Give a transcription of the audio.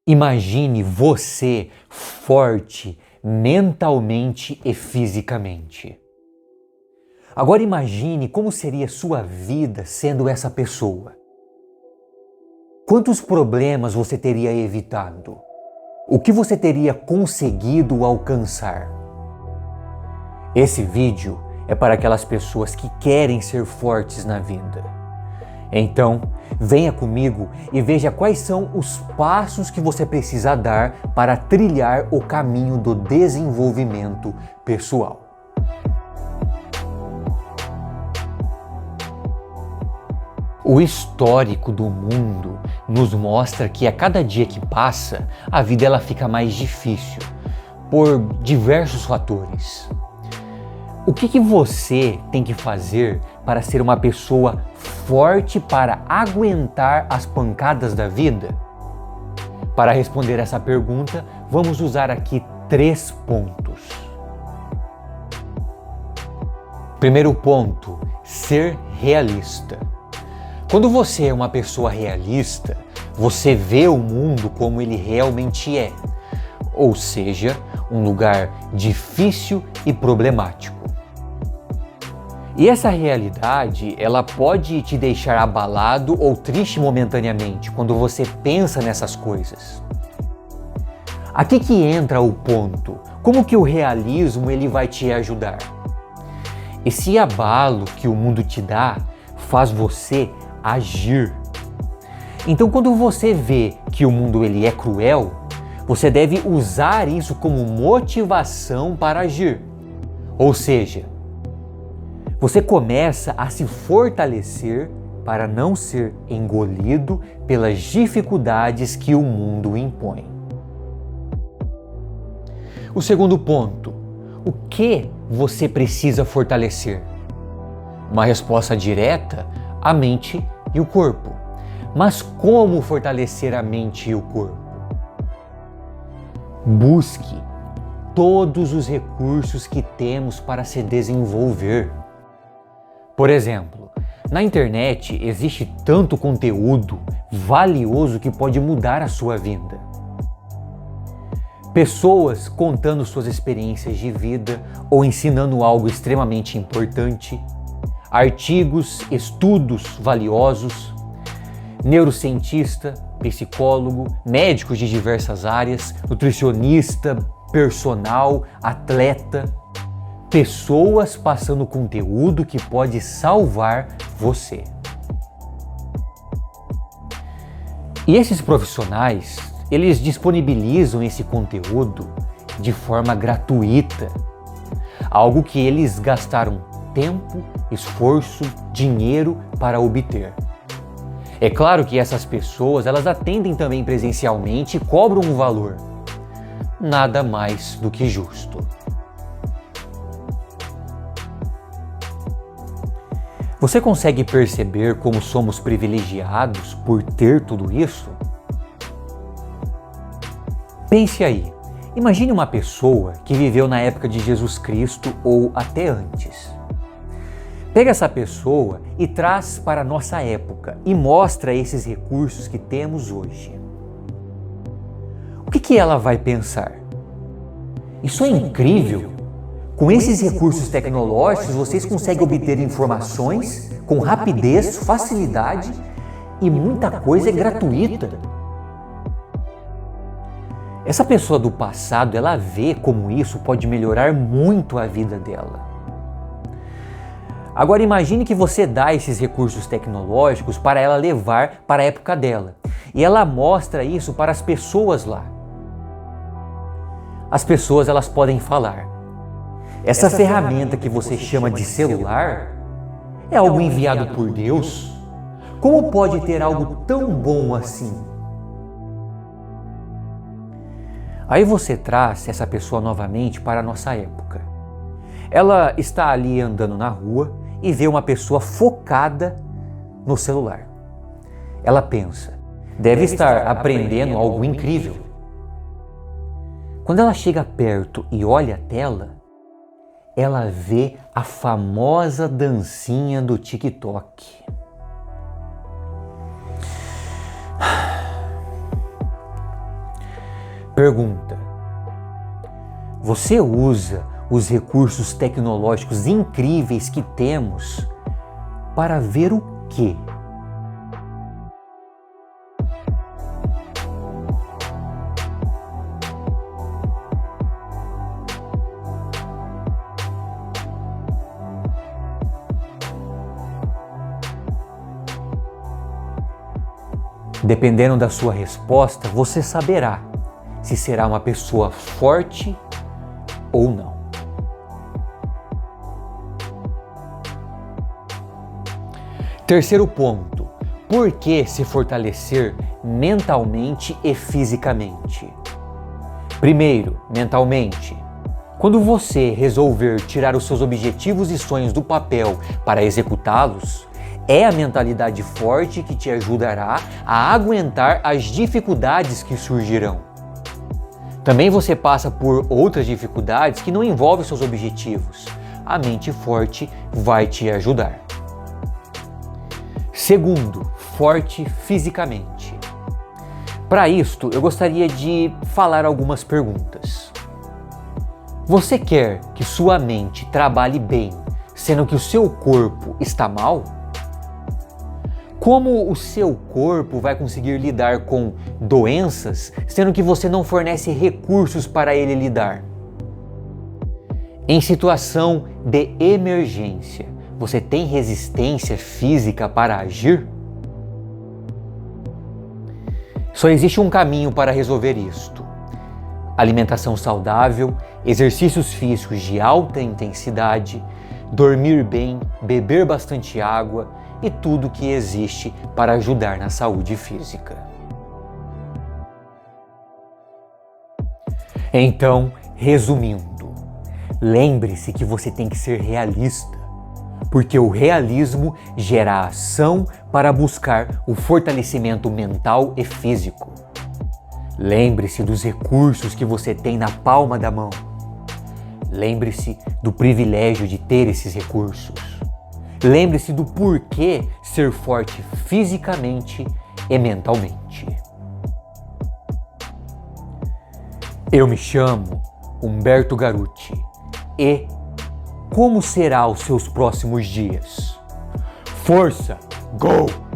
Imagine você forte mentalmente e fisicamente. Agora imagine como seria sua vida sendo essa pessoa. Quantos problemas você teria evitado? O que você teria conseguido alcançar? Esse vídeo é para aquelas pessoas que querem ser fortes na vida. Então, venha comigo e veja quais são os passos que você precisa dar para trilhar o caminho do desenvolvimento pessoal. O histórico do mundo nos mostra que a cada dia que passa, a vida ela fica mais difícil, por diversos fatores. O que você tem que fazer para ser uma pessoa forte para aguentar as pancadas da vida? Para responder essa pergunta, vamos usar aqui 3 pontos. Primeiro ponto, ser realista. Quando você é uma pessoa realista, você vê o mundo como ele realmente é, ou seja, um lugar difícil e problemático. E essa realidade, ela pode te deixar abalado ou triste momentaneamente quando você pensa nessas coisas. Aqui que entra o ponto. Como que o realismo ele vai te ajudar? Esse abalo que o mundo te dá faz você agir. Então, quando você vê que o mundo ele é cruel, você deve usar isso como motivação para agir. Ou seja, você começa a se fortalecer para não ser engolido pelas dificuldades que o mundo impõe. O segundo ponto, o que você precisa fortalecer? Uma resposta direta, a mente e o corpo. Mas como fortalecer a mente e o corpo? Busque todos os recursos que temos para se desenvolver. Por exemplo, na internet existe tanto conteúdo valioso que pode mudar a sua vida. Pessoas contando suas experiências de vida ou ensinando algo extremamente importante, artigos, estudos valiosos, neurocientista, psicólogo, médicos de diversas áreas, nutricionista, personal, atleta, pessoas passando conteúdo que pode salvar você. E esses profissionais, eles disponibilizam esse conteúdo de forma gratuita, algo que eles gastaram tempo, esforço, dinheiro para obter. É claro que essas pessoas, elas atendem também presencialmente e cobram um valor. Nada mais do que justo. Você consegue perceber como somos privilegiados por ter tudo isso? Pense aí, imagine uma pessoa que viveu na época de Jesus Cristo ou até antes. Pega essa pessoa e traz para a nossa época e mostra esses recursos que temos hoje. O que ela vai pensar? Isso é incrível! Com esses recursos tecnológicos, vocês conseguem obter informações com rapidez, facilidade e muita coisa é gratuita. Essa pessoa do passado, ela vê como isso pode melhorar muito a vida dela. Agora imagine que você dá esses recursos tecnológicos para ela levar para a época dela. E ela mostra isso para as pessoas lá. As pessoas elas podem falar: essa ferramenta que você chama de celular é algo enviado por Deus? Como pode ter algo tão bom assim? Aí você traz essa pessoa novamente para a nossa época. Ela está ali andando na rua e vê uma pessoa focada no celular. Ela pensa, deve estar aprendendo algo incrível. Quando ela chega perto e olha a tela, ela vê a famosa dancinha do TikTok. Pergunta: você usa os recursos tecnológicos incríveis que temos para ver o quê? Dependendo da sua resposta, você saberá se será uma pessoa forte ou não. Terceiro ponto: por que se fortalecer mentalmente e fisicamente? Primeiro, mentalmente. Quando você resolver tirar os seus objetivos e sonhos do papel para executá-los, é a mentalidade forte que te ajudará a aguentar as dificuldades que surgirão. Também você passa por outras dificuldades que não envolvem seus objetivos. A mente forte vai te ajudar. Segundo, forte fisicamente. Para isto, eu gostaria de falar algumas perguntas. Você quer que sua mente trabalhe bem, sendo que o seu corpo está mal? Como o seu corpo vai conseguir lidar com doenças, sendo que você não fornece recursos para ele lidar? Em situação de emergência, você tem resistência física para agir? Só existe um caminho para resolver isto: alimentação saudável, exercícios físicos de alta intensidade, dormir bem, beber bastante água e tudo que existe para ajudar na saúde física. Então, resumindo, lembre-se que você tem que ser realista, porque o realismo gera ação para buscar o fortalecimento mental e físico. Lembre-se dos recursos que você tem na palma da mão. Lembre-se do privilégio de ter esses recursos. Lembre-se do porquê ser forte fisicamente e mentalmente. Eu me chamo Humberto Garuti e como será os seus próximos dias? Força! Go!